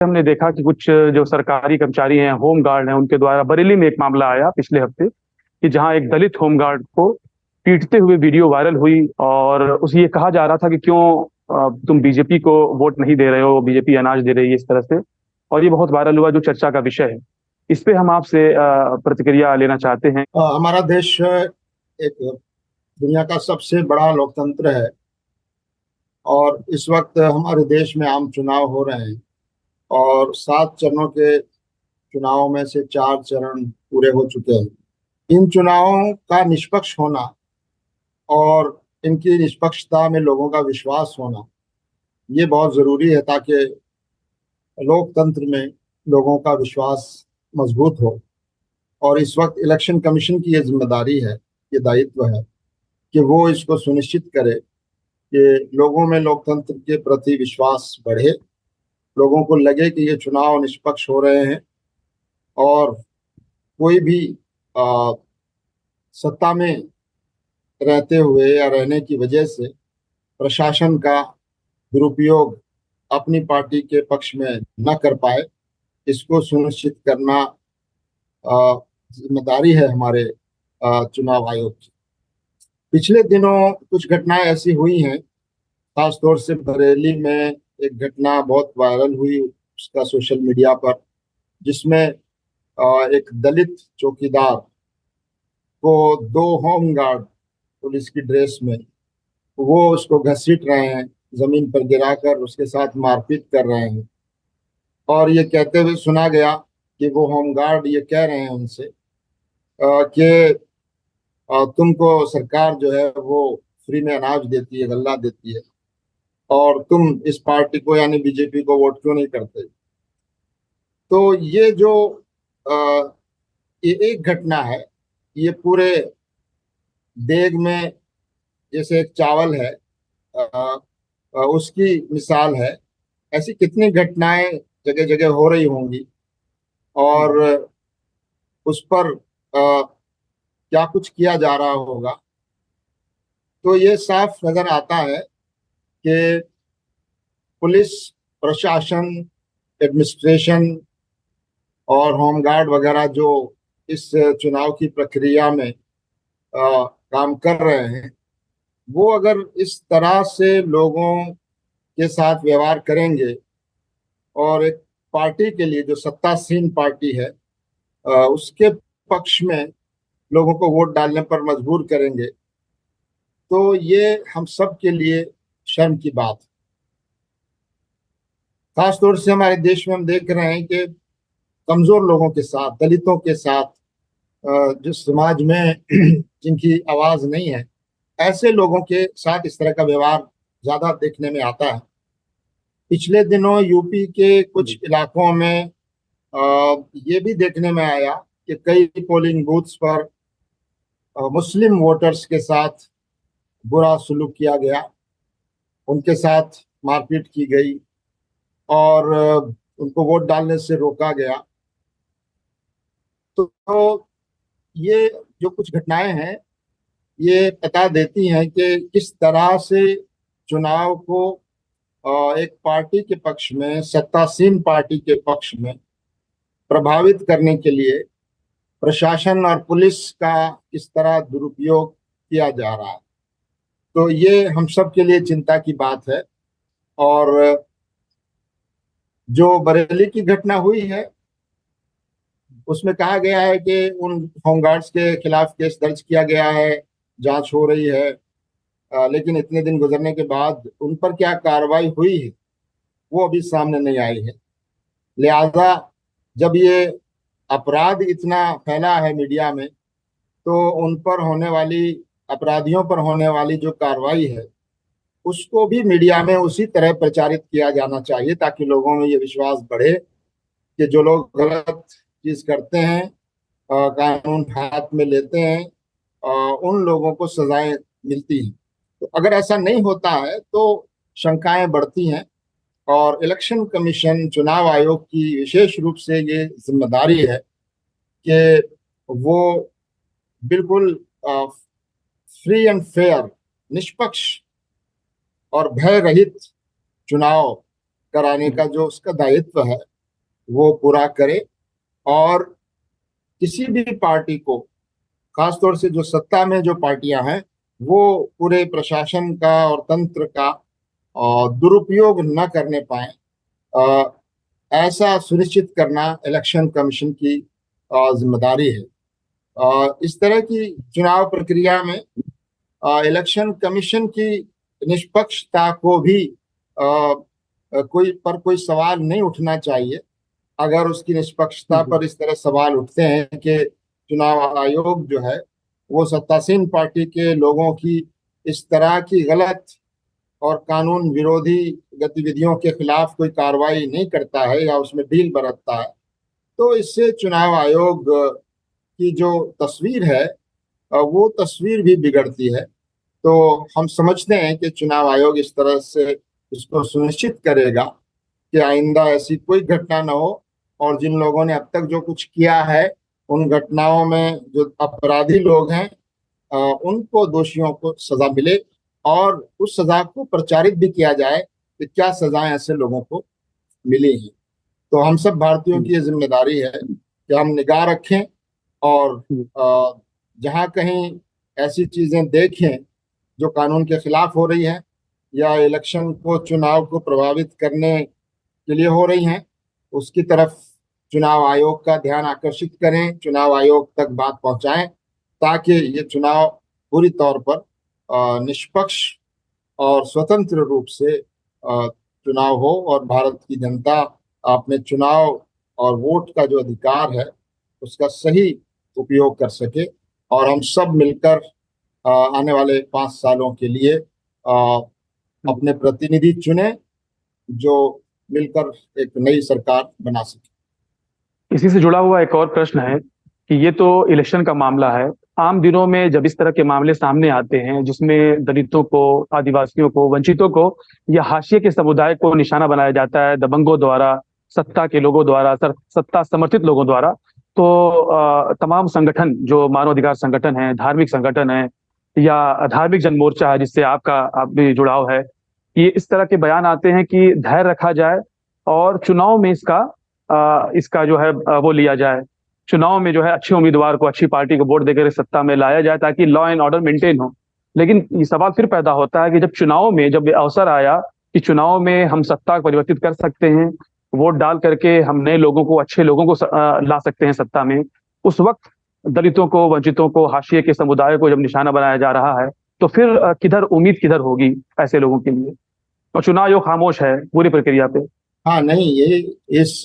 हमने देखा कि कुछ जो सरकारी कर्मचारी हैं, होम गार्ड हैं, उनके द्वारा बरेली में एक मामला आया पिछले हफ्ते कि जहां एक दलित होम गार्ड को पीटते हुए वीडियो वायरल हुई। और उस ये कहा जा रहा था कि क्यों तुम बीजेपी को वोट नहीं दे रहे हो, बीजेपी अनाज दे रही है, इस तरह से। और ये बहुत वायरल हुआ, जो चर्चा का विषय है। इस पे हम आपसे प्रतिक्रिया लेना चाहते हैं। हमारा देश एक दुनिया का सबसे बड़ा लोकतंत्र है। और इस वक्त हमारे देश में आम चुनाव हो रहे हैं। और 7 चरणों के चुनावों में से 4 चरण पूरे हो चुके हैं। इन चुनावों का निष्पक्ष होना और इनकी निष्पक्षता में लोगों का विश्वास होना, ये बहुत जरूरी है, ताकि लोकतंत्र में लोगों का विश्वास मजबूत हो। और इस वक्त इलेक्शन कमीशन की ये जिम्मेदारी है, ये दायित्व है कि वो इसको सुनिश्चित करे कि लोगों में लोकतंत्र के प्रति विश्वास बढ़े, लोगों को लगे कि ये चुनाव निष्पक्ष हो रहे हैं और कोई भी आ, सत्ता में रहते हुए या रहने की वजह से प्रशासन का दुरुपयोग अपनी पार्टी के पक्ष में न कर पाए। इसको सुनिश्चित करना जिम्मेदारी है हमारे चुनाव आयोग की। पिछले दिनों कुछ घटनाएं ऐसी हुई हैं, खासतौर से बरेली में एक घटना बहुत वायरल हुई उसका सोशल मीडिया पर, जिसमें एक दलित चौकीदार को दो होम गार्ड पुलिस की ड्रेस में वो उसको घसीट रहे हैं, जमीन पर गिराकर उसके साथ मारपीट कर रहे हैं। और ये कहते हुए सुना गया कि वो होम गार्ड ये कह रहे हैं उनसे कि तुमको सरकार जो है वो फ्री में अनाज देती है, गल्ला देती है, और तुम इस पार्टी को यानी बीजेपी को वोट क्यों नहीं करते। तो ये जो अ, ये एक घटना है, ये पूरे देग में जैसे एक चावल है, उसकी मिसाल है। ऐसी कितनी घटनाएं जगह जगह हो रही होंगी और उस पर क्या कुछ किया जा रहा होगा। तो ये साफ नजर आता है कि पुलिस प्रशासन, एडमिनिस्ट्रेशन और होमगार्ड वगैरह जो इस चुनाव की प्रक्रिया में काम कर रहे हैं, वो अगर इस तरह से लोगों के साथ व्यवहार करेंगे और एक पार्टी के लिए जो सत्तासीन पार्टी है उसके पक्ष में लोगों को वोट डालने पर मजबूर करेंगे, तो ये हम सब के लिए शर्म की बात है। खासतौर से हमारे देश में हम देख रहे हैं कि कमजोर लोगों के साथ, दलितों के साथ, जो समाज में जिनकी आवाज नहीं है, ऐसे लोगों के साथ इस तरह का व्यवहार ज्यादा देखने में आता है। पिछले दिनों यूपी के कुछ इलाकों में ये भी देखने में आया कि कई पोलिंग बूथ्स पर मुस्लिम वोटर्स के साथ बुरा सुलूक किया गया, उनके साथ मारपीट की गई और उनको वोट डालने से रोका गया। तो ये जो कुछ घटनाएं हैं, ये बता देती हैं कि किस तरह से चुनाव को एक पार्टी के पक्ष में, सत्तासीन पार्टी के पक्ष में प्रभावित करने के लिए प्रशासन और पुलिस का किस तरह दुरुपयोग किया जा रहा है। तो ये हम सब के लिए चिंता की बात है। और जो बरेली की घटना हुई है उसमें कहा गया है कि उन होमगार्ड्स के खिलाफ केस दर्ज किया गया है, जांच हो रही है। लेकिन इतने दिन गुजरने के बाद उन पर क्या कार्रवाई हुई है वो अभी सामने नहीं आई है। लिहाजा जब ये अपराध इतना फैला है मीडिया में, तो उन पर होने वाली, अपराधियों पर होने वाली जो कार्रवाई है उसको भी मीडिया में उसी तरह प्रचारित किया जाना चाहिए, ताकि लोगों में ये विश्वास बढ़े कि जो लोग गलत चीज करते हैं, कानून हाथ में लेते हैं, उन लोगों को सजाएं मिलती हैं। तो अगर ऐसा नहीं होता है तो शंकाएं बढ़ती हैं। और इलेक्शन कमीशन, चुनाव आयोग की विशेष रूप से ये जिम्मेदारी है कि वो बिल्कुल फ्री एंड फेयर, निष्पक्ष और भय रहित चुनाव कराने का जो उसका दायित्व है वो पूरा करे। और किसी भी पार्टी को, खासतौर से जो सत्ता में जो पार्टियां हैं, वो पूरे प्रशासन का और तंत्र का दुरुपयोग न करने पाए, अ, ऐसा सुनिश्चित करना इलेक्शन कमीशन की जिम्मेदारी है। इस तरह की चुनाव प्रक्रिया में इलेक्शन कमीशन की निष्पक्षता को भी कोई सवाल नहीं उठना चाहिए। अगर उसकी निष्पक्षता जी। पर इस तरह सवाल उठते हैं कि चुनाव आयोग जो है वो सत्तासीन पार्टी के लोगों की इस तरह की गलत और कानून विरोधी गतिविधियों के खिलाफ कोई कार्रवाई नहीं करता है या उसमें ढील बरतता है, तो इससे चुनाव आयोग की जो तस्वीर है वो तस्वीर भी बिगड़ती है। तो हम समझते हैं कि चुनाव आयोग इस तरह से इसको सुनिश्चित करेगा कि आइंदा ऐसी कोई घटना न हो, और जिन लोगों ने अब तक जो कुछ किया है उन घटनाओं में जो अपराधी लोग हैं उनको, दोषियों को सजा मिले, और उस सजा को प्रचारित भी किया जाए कि क्या सजाएं ऐसे लोगों को मिली हैं। तो हम सब भारतीयों की ये जिम्मेदारी है कि हम निगाह रखें, और जी। जहां कहीं ऐसी चीजें देखें जो कानून के खिलाफ हो रही है या इलेक्शन को, चुनाव को प्रभावित करने के लिए हो रही हैं, उसकी तरफ चुनाव आयोग का ध्यान आकर्षित करें, चुनाव आयोग तक बात पहुंचाएं, ताकि ये चुनाव पूरी तौर पर निष्पक्ष और स्वतंत्र रूप से चुनाव हो, और भारत की जनता अपने चुनाव और वोट का जो अधिकार है उसका सही उपयोग कर सके, और हम सब मिलकर आने वाले 5 सालों के लिए अपने प्रतिनिधि चुने जो मिलकर एक नई सरकार बना सके। इसी से जुड़ा हुआ एक और प्रश्न है कि ये तो इलेक्शन का मामला है। आम दिनों में जब इस तरह के मामले सामने आते हैं जिसमें दलितों को, आदिवासियों को, वंचितों को या हाशिए के समुदाय को निशाना बनाया जाता है दबंगों द्वारा, सत्ता के लोगों द्वारा, सत्ता समर्थित लोगों द्वारा, तो तमाम संगठन जो मानवाधिकार संगठन है, धार्मिक संगठन है या धार्मिक जन मोर्चा है जिससे आप भी जुड़ाव है, ये इस तरह के बयान आते हैं कि धैर्य रखा जाए और चुनाव में इसका जो है वो लिया जाए। चुनाव में जो है अच्छे उम्मीदवार को, अच्छी पार्टी को वोट देकर सत्ता में लाया जाए ताकि लॉ एंड ऑर्डर मेंटेन हो। लेकिन ये सवाल फिर पैदा होता है कि जब चुनाव में, जब ये अवसर आया कि चुनाव में हम सत्ता को परिवर्तित कर सकते हैं, वोट डाल करके हम नए लोगों को, अच्छे लोगों को ला सकते हैं सत्ता में, उस वक्त दलितों को, वंचितों को, हाशिए के समुदाय को जब निशाना बनाया जा रहा है, तो फिर किधर उम्मीद किधर होगी ऐसे लोगों के लिए? और चुनाव आयोग खामोश है पूरी प्रक्रिया पे। हाँ, नहीं, ये इस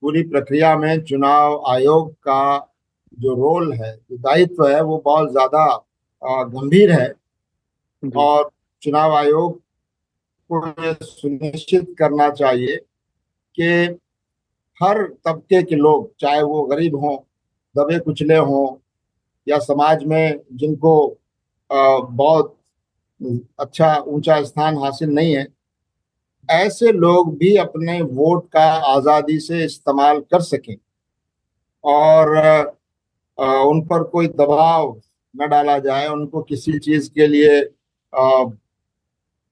पूरी प्रक्रिया में चुनाव आयोग का जो रोल है, जो दायित्व है, वो बहुत ज्यादा गंभीर है। जी। और चुनाव आयोग को ये सुनिश्चित करना चाहिए कि हर तबके के लोग, चाहे वो गरीब हों, दबे कुचले हों, या समाज में जिनको बहुत अच्छा ऊंचा स्थान हासिल नहीं है, ऐसे लोग भी अपने वोट का आजादी से इस्तेमाल कर सकें, और उन पर कोई दबाव न डाला जाए, उनको किसी चीज के लिए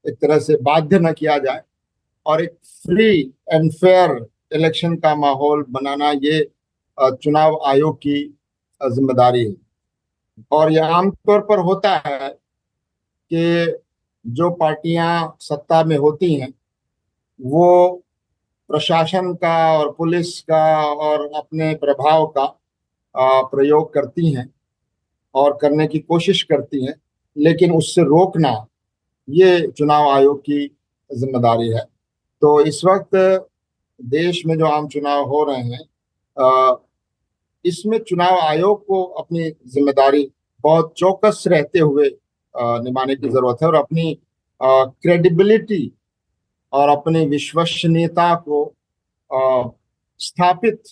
एक तरह से बाध्य न किया जाए, और एक फ्री एंड फेयर इलेक्शन का माहौल बनाना, ये चुनाव आयोग की जिम्मेदारी है। और यह आमतौर पर होता है कि जो पार्टियां सत्ता में होती हैं वो प्रशासन का और पुलिस का और अपने प्रभाव का प्रयोग करती हैं और करने की कोशिश करती हैं, लेकिन उससे रोकना ये चुनाव आयोग की जिम्मेदारी है। तो इस वक्त देश में जो आम चुनाव हो रहे हैं, अ, इसमें चुनाव आयोग को अपनी जिम्मेदारी बहुत चौकस रहते हुए निभाने की जरूरत है, और अपनी क्रेडिबिलिटी और अपनी विश्वसनीयता को स्थापित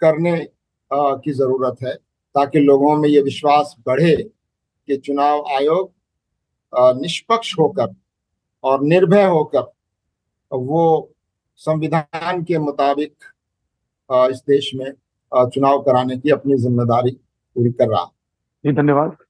करने की जरूरत है, ताकि लोगों में ये विश्वास बढ़े कि चुनाव आयोग निष्पक्ष होकर और निर्भय होकर वो संविधान के मुताबिक इस देश में चुनाव कराने की अपनी जिम्मेदारी पूरी कर रहा है। जी, धन्यवाद।